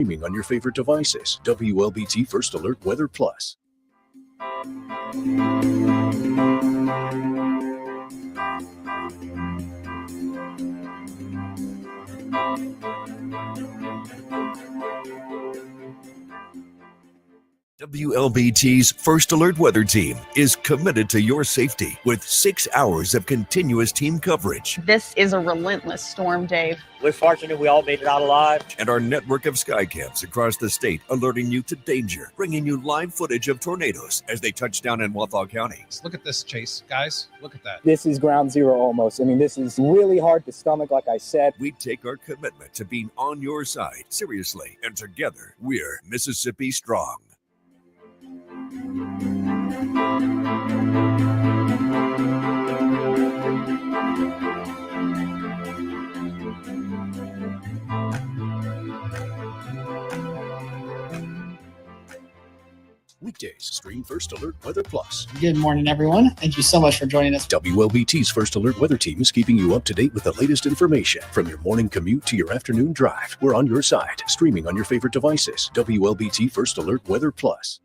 Streaming on your favorite devices. WLBT First Alert Weather Plus. WLBT's First Alert Weather Team is committed to your safety with 6 hours of continuous team coverage. This is a relentless storm, Dave. We're fortunate we all made it out alive. And our network of sky cams across the state alerting you to danger, bringing you live footage of tornadoes as they touch down in Wathau County. Look at this, Chase. Guys, look at that. This is ground zero almost. I mean, this is really hard to stomach, like I said. We take our commitment to being on your side seriously, and together we're Mississippi Strong. Weekdays, stream First Alert Weather Plus. Good morning, everyone. Thank you so much for joining us. WLBT's First Alert Weather Team is keeping you up to date with the latest information. From your morning commute to your afternoon drive, we're on your side, streaming on your favorite devices. WLBT First Alert Weather Plus.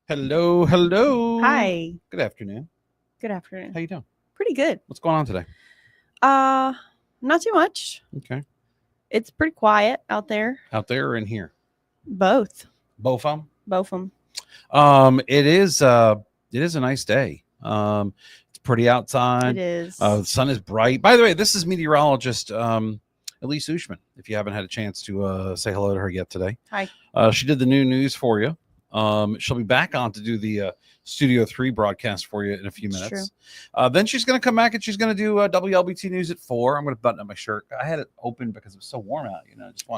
Hello. Hi. Good afternoon. Good afternoon. How you doing? Pretty good. What's going on today? Not too much. Okay. It's pretty quiet out there. Out there or in here? Both. Both of them? Both of them. It is a nice day. It's pretty outside. It is. The sun is bright. By the way, this is meteorologist Elise Ushman. If you haven't had a chance to say hello to her yet today. Hi. She did the new news for you. She'll be back on to do the Studio 3 broadcast for you in a few minutes. Then she's going to come back and she's going to do WLBT News at 4. I'm going to button up my shirt. I had it open because it was so warm out.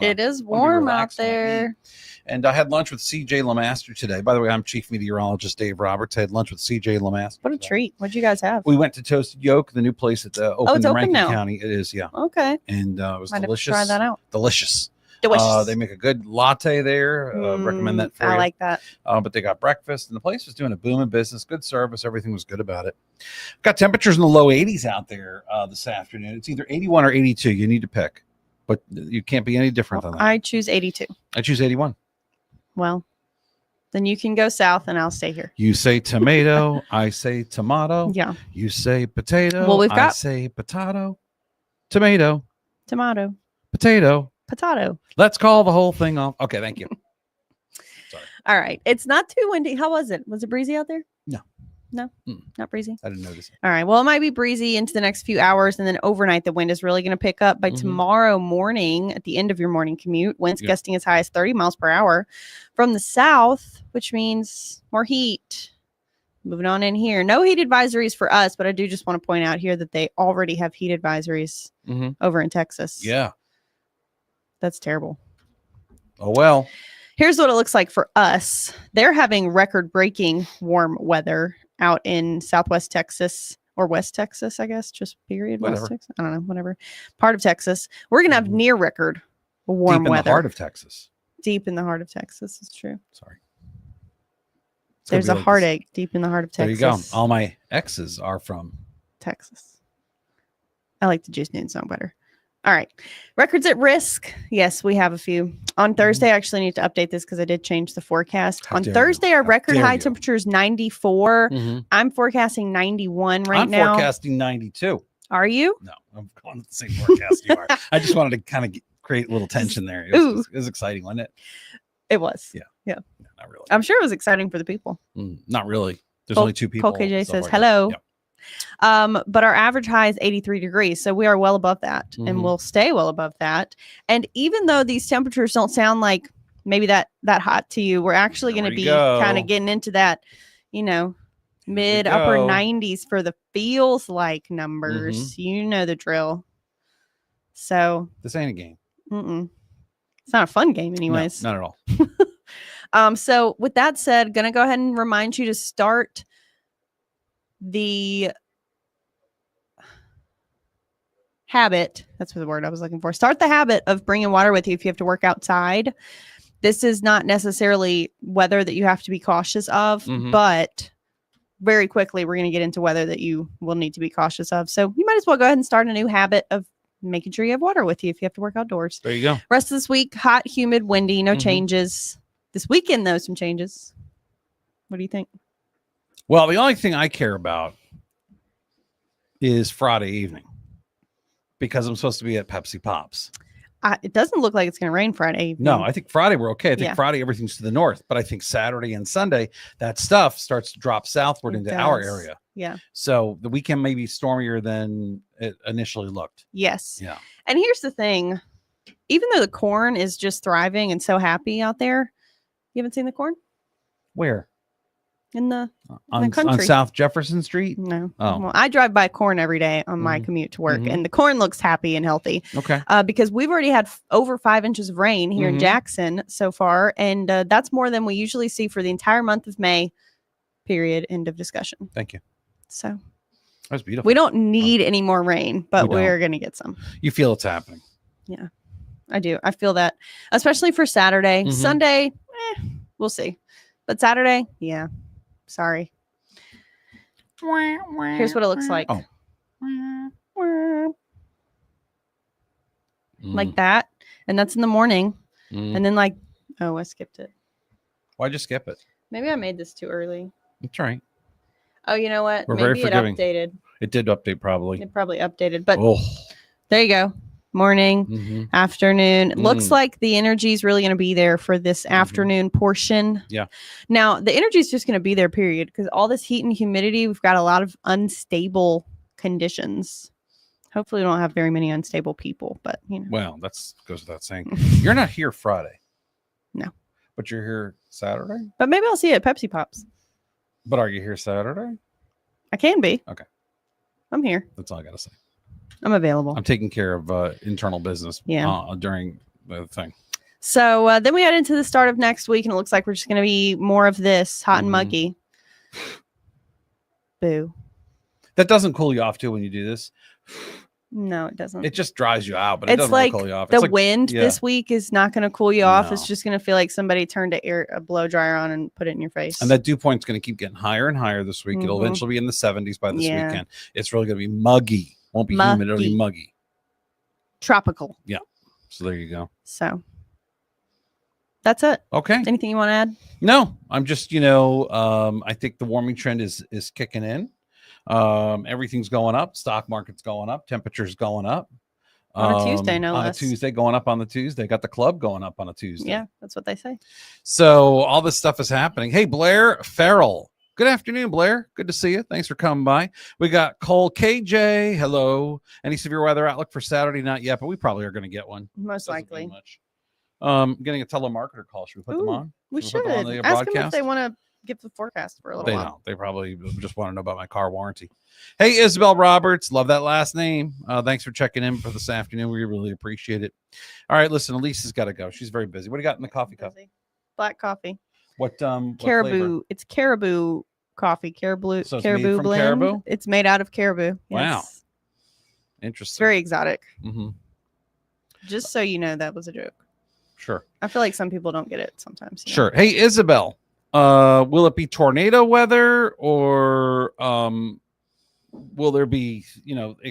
It is warm out there. And I had lunch with CJ LeMaster today. By the way, I'm Chief Meteorologist Dave Roberts. I had lunch with CJ LeMaster. What a treat. What'd you guys have? We went to Toasted Yolk, the new place at opened in Rankin County. It is, yeah. Okay. And it was Might delicious. have to try that out. Delicious. Delicious. They make a good latte there. Recommend that for you. I like that. But they got breakfast, and the place was doing a booming business. Good service. Everything was good about it. Got temperatures in the low 80s out there this afternoon. It's either 81 or 82. You need to pick, but you can't be any different than that. I choose 82. I choose 81. Well, then you can go south, and I'll stay here. You say tomato. I say tomato. Yeah. You say potato. Well, we've got I say potato. Tomato. Tomato. Potato. Potato. Let's call the whole thing off. Okay, thank you. Sorry. All right. It's not too windy. How was it? Was it breezy out there? No. No? Not breezy? I didn't notice it. All right. Well, it might be breezy into the next few hours, and then overnight the wind is really going to pick up. By tomorrow morning, at the end of your morning commute, winds gusting as high as 30 miles per hour from the south, which means more heat. Moving on in here. No heat advisories for us, but I do just want to point out here that they already have heat advisories over in Texas. Yeah. That's terrible. Oh, well. Here's what it looks like for us. They're having record-breaking warm weather out in Southwest Texas or West Texas, I guess. Just period. Whatever. West Texas. I don't know. Whatever. Part of Texas. We're going to have near record warm weather. Deep in the heart of Texas. Deep in the heart of Texas. It's true. Sorry. There's a heartache deep in the heart of Texas. There you go. All my exes are from Texas. I like the Juice Noon song better. All right. Records at risk. Yes, we have a few. On Thursday, I actually need to update this because I did change the forecast. How On dare Thursday, you. our How record dare high you. temperature is 94. Mhm. I'm forecasting 91 right I'm now. forecasting 92. Are you? No, I'm going with the same forecast you are. I just wanted to kind of create a little tension there. It was exciting, wasn't it? It was. Yeah. Yeah. No, not really. I'm sure it was exciting for the people. Not really. There's Cole- only 2 people. Cole KJ so says far. hello. Yeah. But our average high is 83 degrees. So we are well above that and we'll stay well above that. And even though these temperatures don't sound like maybe that hot to you, we're actually going to be kind of getting into that, mid upper 90s for the feels like numbers. You know the drill. So this ain't a game. It's not a fun game anyways. No, not at all. So with that said, going to go ahead and remind you to start the habit. That's the word I was looking for. Start the habit of bringing water with you if you have to work outside. This is not necessarily weather that you have to be cautious of, but very quickly we're going to get into weather that you will need to be cautious of. So you might as well go ahead and start a new habit of making sure you have water with you if you have to work outdoors. There you go. Rest of this week, hot, humid, windy, no changes. This weekend, though, some changes. What do you think? Well, the only thing I care about is Friday evening because I'm supposed to be at Pepsi Pops. It doesn't look like it's going to rain Friday evening. No, I think Friday we're okay. I think Friday everything's to the north, but I think Saturday and Sunday that stuff starts to drop southward into our area. Yeah. So the weekend may be stormier than it initially looked. Yes. Yeah. And here's the thing. Even though the corn is just thriving and so happy out there, you haven't seen the corn? Where? In the on country. South Jefferson Street? No. Oh. Well, I drive by corn every day on my commute to work, and the corn looks happy and healthy. Okay. Because we've already had over 5 inches of rain here in Jackson so far, and that's more than we usually see for the entire month of May. Period. End of discussion. Thank you. So that's beautiful. We don't need any more rain, but we're going to get some. You feel it's happening. Yeah, I do. I feel that, especially for Saturday. Sunday, we'll see. But Saturday, yeah. Sorry. Here's what it looks like. Like that. And that's in the morning. And then I skipped it. Why'd you skip it? Maybe I made this too early. That's right. Oh, you know what? We're Maybe very forgiving. it updated. It did update probably. It probably updated. But there you go. Morning, afternoon. It looks like the energy is really going to be there for this afternoon portion. Yeah. Now, the energy is just going to be there, period, because all this heat and humidity, we've got a lot of unstable conditions. Hopefully, we don't have very many unstable people, but, Well, that's goes without saying. You're not here Friday. No. But you're here Saturday? But maybe I'll see you at Pepsi Pops. But are you here Saturday? I can be. Okay. I'm here. That's all I got to say. I'm available. I'm taking care of internal business during the thing. So then we head into the start of next week, and it looks like we're just going to be more of this hot and muggy. Boo. That doesn't cool you off too when you do this. No, it doesn't. It just dries you out, but it it's doesn't like really cool you off. The wind this week is not going to cool you off. No. It's just going to feel like somebody turned a blow dryer on and put it in your face. And that dew point's going to keep getting higher and higher this week. It'll eventually be in the 70s by this weekend. It's really going to be muggy. Won't be humid, it'll be muggy. Tropical. Yeah. So there you go. So that's it. Okay. Anything you want to add? No, I'm just, I think the warming trend is kicking in. Everything's going up. Stock market's going up. Temperature's going up. On a Tuesday, no on less. a Tuesday, going up on the Tuesday. Got the club going up on a Tuesday. Yeah, that's what they say. So all this stuff is happening. Hey, Blair Farrell. Good afternoon, Blair. Good to see you. Thanks for coming by. We got Cole KJ. Hello. Any severe weather outlook for Saturday? Not yet, but we probably are going to get one. Most likely. Much. Getting a telemarketer call. Should we put them on? We should. Put them on the Ask them if broadcast? they want to give the forecast for a little They while. don't. They probably just want to know about my car warranty. Hey, Isabel Roberts. Love that last name. Thanks for checking in for this afternoon. We really appreciate it. All right, listen, Elise has got to go. She's very busy. What do you got in the coffee cup? Black coffee. What Caribou. It's caribou coffee. Caribou. So it's caribou made from blend. caribou? It's made out of caribou. Wow. Yes. Interesting. It's very exotic. Mm-hmm. Just so you know, that was a joke. Sure. I feel like some people don't get it sometimes. Sure. Hey, Isabel. Will it be tornado weather or will there be,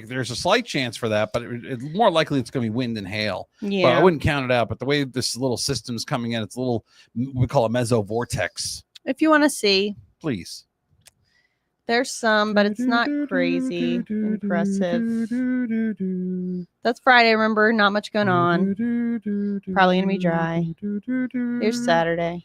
there's a slight chance for that, but it's more likely it's going to be wind and hail. Yeah. But I wouldn't count it out. But the way this little system's coming in, it's a little, we call it mesovortex. If you want to see, please. There's some, but it's not crazy impressive. That's Friday. Remember, not much going on. Probably going to be dry. Here's Saturday.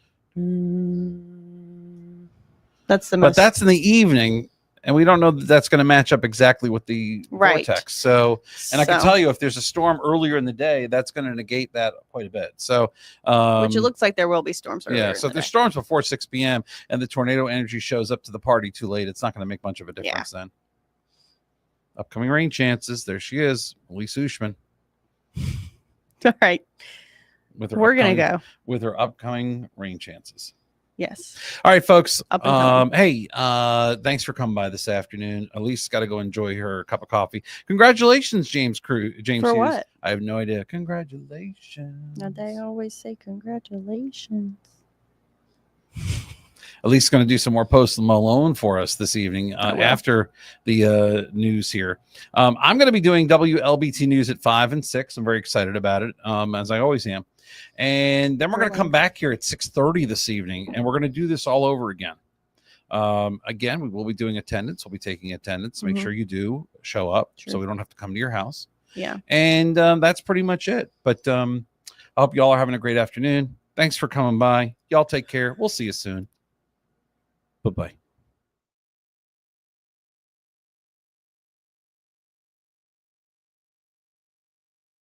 That's the most. But that's in the evening, and we don't know that that's going to match up exactly with the vortex. So, and I can tell you, if there's a storm earlier in the day, that's going to negate that quite a bit. So, which it looks like there will be storms earlier. Yeah. So if there's storms before 6 p.m. and the tornado energy shows up to the party too late, it's not going to make much of a difference then. Upcoming rain chances. There she is, Elise Ushman. All right. We're going to go with her upcoming rain chances. Yes. All right, folks. Hey, thanks for coming by this afternoon. Elise got to go enjoy her cup of coffee. Congratulations, James Hughes. For what? I have no idea. Congratulations. Now they always say congratulations. Elise is going to do some more Post Malone for us this evening after the news here. I'm going to be doing WLBT News at 5 and 6. I'm very excited about it, as I always am. And then we're going to come back here at 6:30 this evening, and we're going to do this all over again. Again, we will be doing attendance. We'll be taking attendance. Make sure you do show up so we don't have to come to your house. Yeah. And that's pretty much it. But I hope y'all are having a great afternoon. Thanks for coming by. Y'all take care. We'll see you soon. Bye-bye.